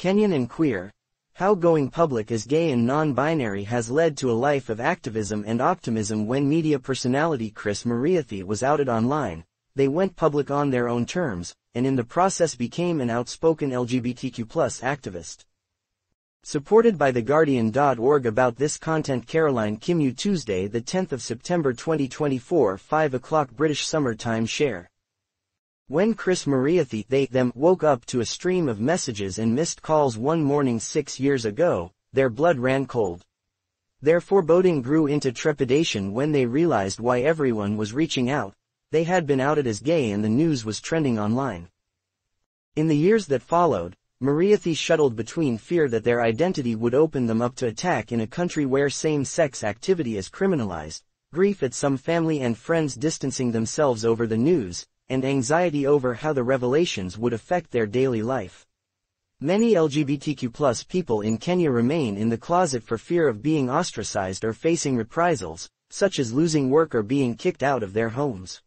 Kenyan and queer. How going public as gay and non-binary has led to a life of activism and optimism. When media personality Chris Muriithi was outed online, they went public on their own terms, and in the process became an outspoken LGBTQ+ activist. Supported by TheGuardian.org. About this content. Caroline Kimeu. Tuesday, the 10th of September 2024, 5 o'clock British Summer Time. Share. When Chris Muriithi, them, woke up to a stream of messages and missed calls one morning 6 years ago, their blood ran cold. Their foreboding grew into trepidation when they realized why everyone was reaching out. They had been outed as gay and the news was trending online. In the years that followed, Muriithi shuttled between fear that their identity would open them up to attack in a country where same-sex activity is criminalized, grief at some family and friends distancing themselves over the news, and anxiety over how the revelations would affect their daily life. Many LGBTQ+ people in Kenya remain in the closet for fear of being ostracized or facing reprisals, such as losing work or being kicked out of their homes.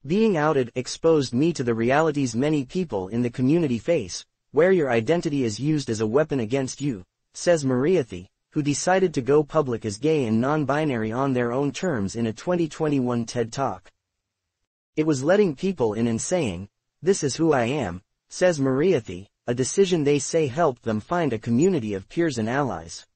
Being outed exposed me to the realities many people in the community face, where your identity is used as a weapon against you, says Muriithi, who decided to go public as gay and non-binary on their own terms in a 2021 TED Talk. It was letting people in and saying, "This is who I am," says Muriithi, a decision they say helped them find a community of peers and allies.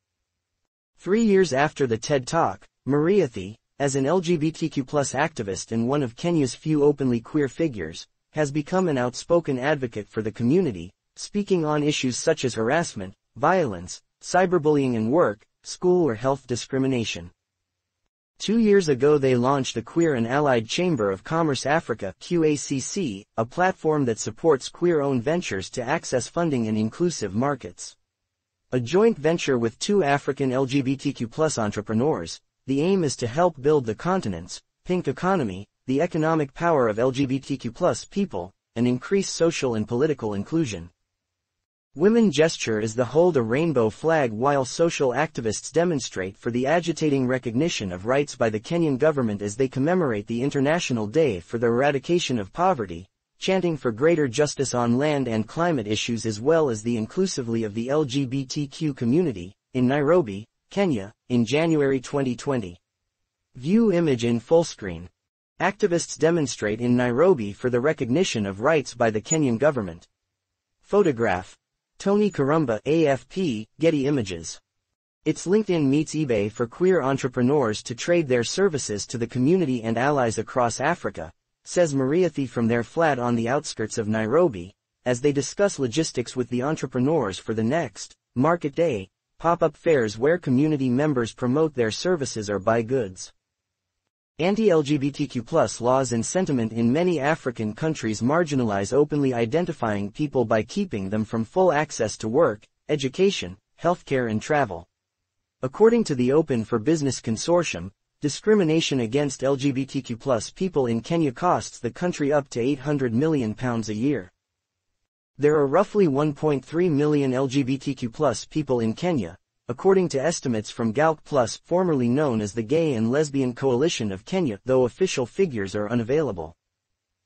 3 years after the TED Talk, Muriithi, as an LGBTQ+ activist and one of Kenya's few openly queer figures, has become an outspoken advocate for the community, speaking on issues such as harassment, violence, cyberbullying in work, school or health discrimination. 2 years ago they launched the Queer and Allied Chamber of Commerce Africa (QACC), a platform that supports queer-owned ventures to access funding in inclusive markets. A joint venture with 2 African LGBTQ+ entrepreneurs, the aim is to help build the continent's pink economy, the economic power of LGBTQ+ people, and increase social and political inclusion. Women gesture is to hold a rainbow flag while social activists demonstrate for the agitating recognition of rights by the Kenyan government as they commemorate the International Day for the Eradication of Poverty, chanting for greater justice on land and climate issues as well as the inclusively of the LGBTQ community, in Nairobi, Kenya, in January 2020. View image in full screen. Activists demonstrate in Nairobi for the recognition of rights by the Kenyan government. Photograph. Tony Karumba, AFP, Getty Images. It's LinkedIn meets eBay for queer entrepreneurs to trade their services to the community and allies across Africa, says Muriithi from their flat on the outskirts of Nairobi, as they discuss logistics with the entrepreneurs for the next Market Day pop-up fairs where community members promote their services or buy goods. Anti-LGBTQ+ laws and sentiment in many African countries marginalize openly identifying people by keeping them from full access to work, education, healthcare and travel. According to the Open for Business Consortium, discrimination against LGBTQ+ people in Kenya costs the country up to £800 million a year. There are roughly 1.3 million LGBTQ+ people in Kenya, according to estimates from GALC+, formerly known as the Gay and Lesbian Coalition of Kenya, though official figures are unavailable.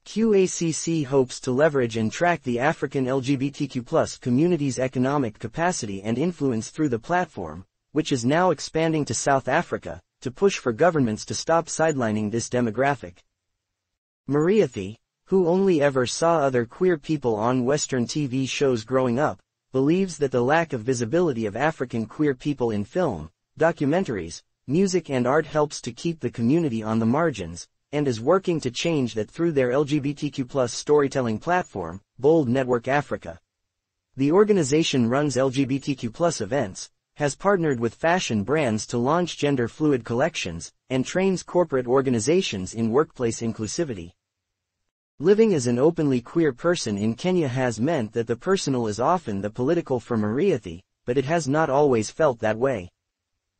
QACC hopes to leverage and track the African LGBTQ+ community's economic capacity and influence through the platform, which is now expanding to South Africa, to push for governments to stop sidelining this demographic. Muriithi, who only ever saw other queer people on Western TV shows growing up, believes that the lack of visibility of African queer people in film, documentaries, music and art helps to keep the community on the margins, and is working to change that through their LGBTQ+ storytelling platform, Bold Network Africa. The organization runs LGBTQ+ events, has partnered with fashion brands to launch gender-fluid collections, and trains corporate organizations in workplace inclusivity. Living as an openly queer person in Kenya has meant that the personal is often the political for Muriithi, but it has not always felt that way.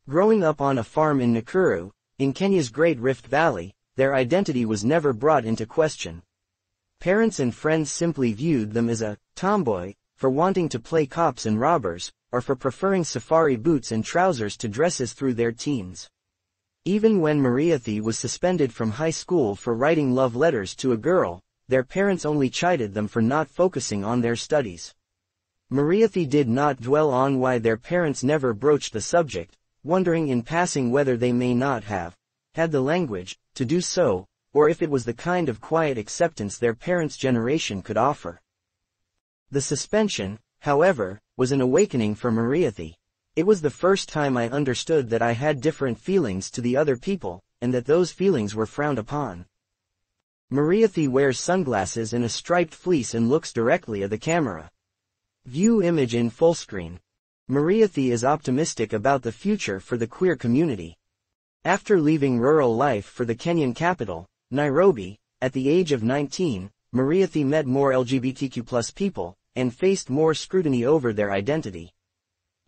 Growing up on a farm in Nakuru, in Kenya's Great Rift Valley, their identity was never brought into question. Parents and friends simply viewed them as a tomboy, for wanting to play cops and robbers, or for preferring safari boots and trousers to dresses through their teens. Even when Muriithi was suspended from high school for writing love letters to a girl, their parents only chided them for not focusing on their studies. Muriithi did not dwell on why their parents never broached the subject, wondering in passing whether they may not have had the language to do so, or if it was the kind of quiet acceptance their parents' generation could offer. The suspension, however, was an awakening for Muriithi. It was the first time I understood that I had different feelings to the other people, and that those feelings were frowned upon. Muriithi wears sunglasses and a striped fleece and looks directly at the camera. View image in full screen. Muriithi is optimistic about the future for the queer community. After leaving rural life for the Kenyan capital, Nairobi, at the age of 19, Muriithi met more LGBTQ+ people, and faced more scrutiny over their identity.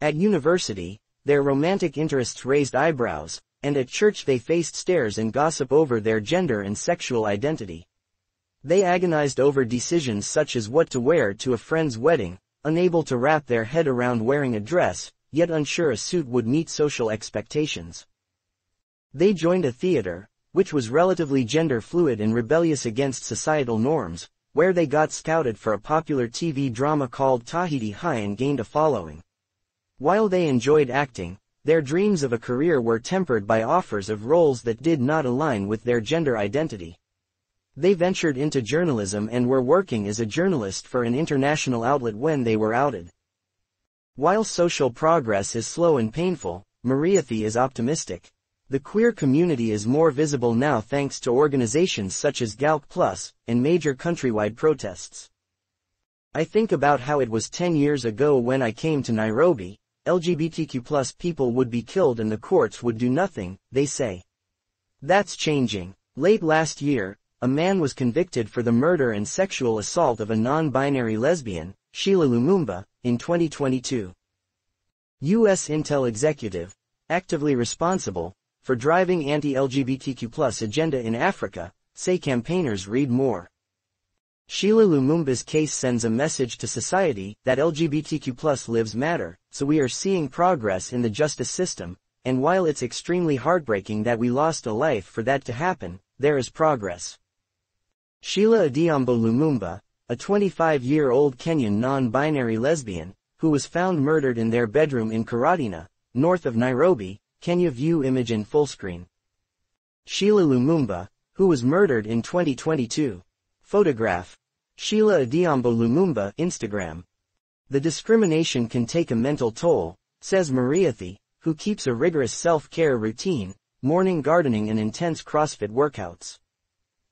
At university, their romantic interests raised eyebrows, and at church they faced stares and gossip over their gender and sexual identity. They agonized over decisions such as what to wear to a friend's wedding, unable to wrap their head around wearing a dress, yet unsure a suit would meet social expectations. They joined a theater, which was relatively gender-fluid and rebellious against societal norms, where they got scouted for a popular TV drama called Tahiti High and gained a following. While they enjoyed acting, their dreams of a career were tempered by offers of roles that did not align with their gender identity. They ventured into journalism and were working as a journalist for an international outlet when they were outed. While social progress is slow and painful, Muriithi is optimistic. The queer community is more visible now thanks to organizations such as Galc Plus, and major countrywide protests. I think about how it was 10 years ago when I came to Nairobi, LGBTQ+ people would be killed and the courts would do nothing, they say. That's changing. Late last year, a man was convicted for the murder and sexual assault of a non-binary lesbian, Sheila Lumumba, in 2022. U.S. Intel executive, actively responsible for driving anti-LGBTQ+ agenda in Africa, say campaigners read more. Sheila Lumumba's case sends a message to society that LGBTQ+ lives matter, so we are seeing progress in the justice system, and while it's extremely heartbreaking that we lost a life for that to happen, there is progress. Sheila Adhiambo Lumumba, a 25-year-old Kenyan non-binary lesbian, who was found murdered in their bedroom in Karatina, north of Nairobi, Kenya. View image in full screen. Sheila Lumumba, who was murdered in 2022. Photograph. Sheila Adhiambo Lumumba, Instagram. The discrimination can take a mental toll, says Muriithi, who keeps a rigorous self-care routine, morning gardening and intense CrossFit workouts.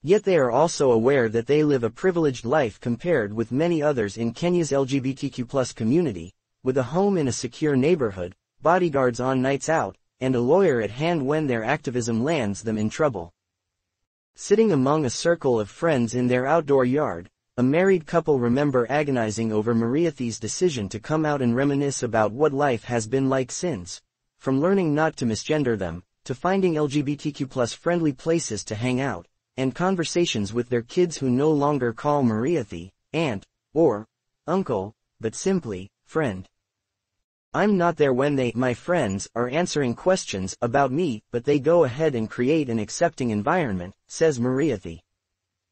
Yet they are also aware that they live a privileged life compared with many others in Kenya's LGBTQ+ community, with a home in a secure neighborhood, bodyguards on nights out, and a lawyer at hand when their activism lands them in trouble. Sitting among a circle of friends in their outdoor yard, a married couple remember agonizing over Muriithi's decision to come out and reminisce about what life has been like since, from learning not to misgender them, to finding LGBTQ+ friendly places to hang out, and conversations with their kids who no longer call Muriithi aunt, or uncle, but simply friend. I'm not there when they, my friends, are answering questions about me, but they go ahead and create an accepting environment, says Muriithi.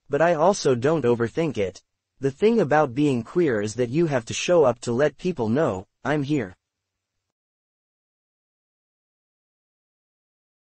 But I also don't overthink it. The thing about being queer is that you have to show up to let people know, I'm here.